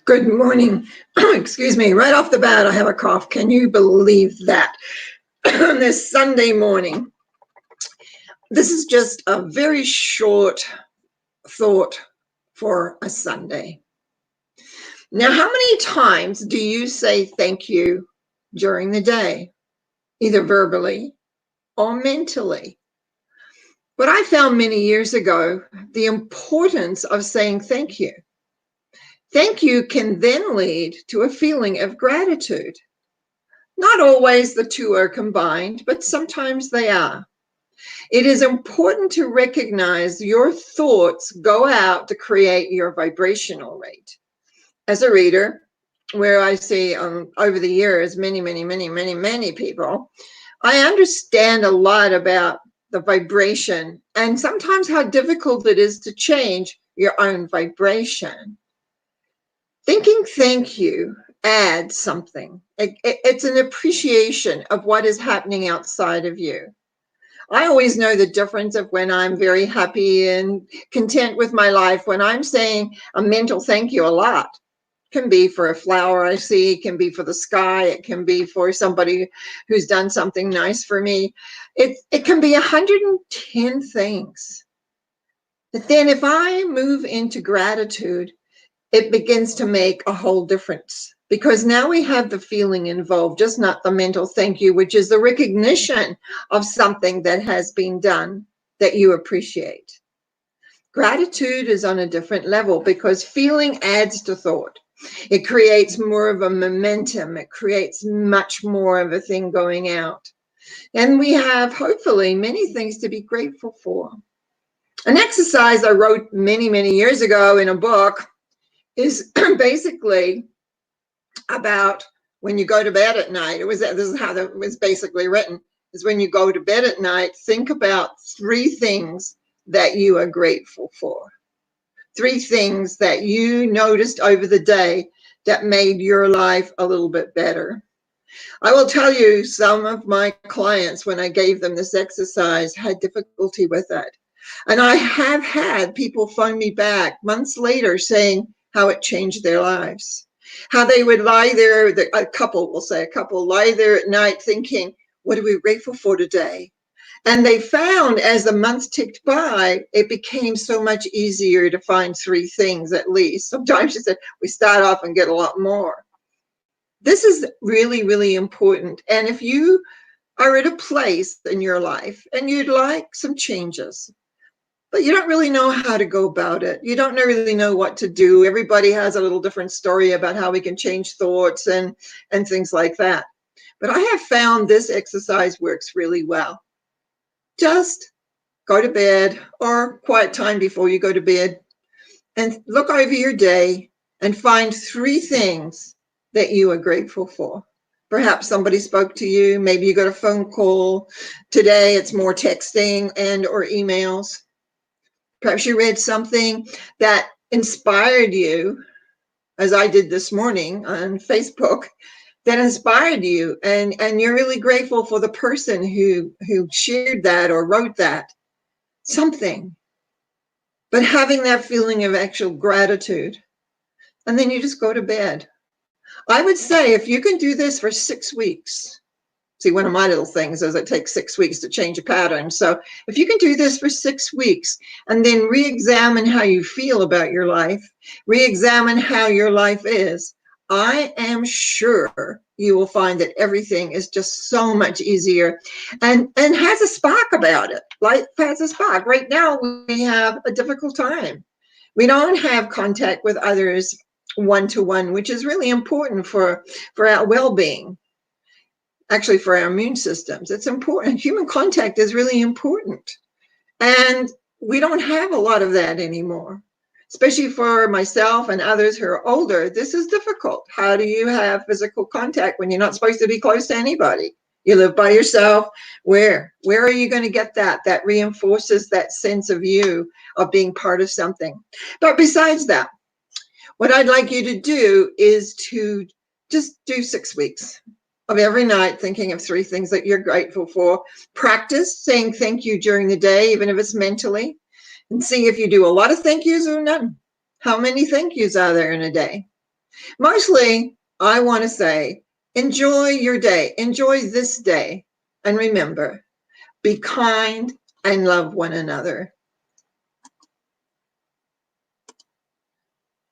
Good morning. Excuse me. Right off the bat, I have a cough. Can you believe that? This Sunday morning. This is just a very short thought for a Sunday. Now, how many times do you say thank you during the day, either verbally or mentally? But I found many years ago the importance of saying thank you. Thank you can then lead to a feeling of gratitude. Not always the two are combined, but sometimes they are. It is important to recognize your thoughts go out to create your vibrational rate. As a reader, where I see over the years many people, I understand a lot about the vibration and sometimes how difficult it is to change your own vibration. Thinking thank you adds something. It's an appreciation of what is happening outside of you. I always know the difference of when I'm very happy and content with my life, when I'm saying a mental thank you a lot. It can be for a flower I see, it can be for the sky, it can be for somebody who's done something nice for me. It can be 110 things. But then if I move into gratitude, it begins to make a whole difference, because now we have the feeling involved, just not the mental thank you, which is the recognition of something that has been done that you appreciate. Gratitude is on a different level because feeling adds to thought. It creates more of a momentum. It creates much more of a thing going out. And we have hopefully many things to be grateful for. An exercise I wrote many years ago in a book is basically about when you go to bed at night. This is how it was basically written, is when you go to bed at night, think about 3 things that you are grateful for. 3 things that you noticed over the day that made your life a little bit better. I will tell you, some of my clients, when I gave them this exercise, had difficulty with it. And I have had people phone me back months later saying how it changed their lives. How they would lie there, a couple lie there at night thinking, what are we grateful for today? And they found as the months ticked by, it became so much easier to find 3 things at least. Sometimes she said, we start off and get a lot more. This is really important. And if you are at a place in your life and you'd like some changes, but you don't really know how to go about it, you don't really know what to do. Everybody has a little different story about how we can change thoughts and things like that. But I have found this exercise works really well. Just go to bed, or quiet time before you go to bed, and look over your day and find 3 things that you are grateful for. Perhaps somebody spoke to you. Maybe you got a phone call. Today it's more texting and or emails. Perhaps you read something that inspired you, as I did this morning on Facebook, that inspired you, and you're really grateful for the person who shared that or wrote that. Something. But having that feeling of actual gratitude. And then you just go to bed. I would say if you can do this for 6 weeks, see, one of my little things is it takes 6 weeks to change a pattern. So if you can do this for 6 weeks and then re-examine how you feel about your life, re-examine how your life is, I am sure you will find that everything is just so much easier and has a spark about it. Life has a spark. Right now, we have a difficult time. We don't have contact with others one-to-one, which is really important for our well-being. Actually, for our immune systems, it's important. Human contact is really important. And we don't have a lot of that anymore. Especially for myself and others who are older, this is difficult. How do you have physical contact when you're not supposed to be close to anybody? You live by yourself. Where are you going to get that? That reinforces that sense of you, of being part of something. But besides that, what I'd like you to do is to just do 6 weeks of every night thinking of 3 things that you're grateful for. Practice saying thank you during the day, even if it's mentally, and see if you do a lot of thank yous or none. How many thank yous are there in a day? Mostly, I want to say, enjoy your day, enjoy this day, and remember, be kind and love one another.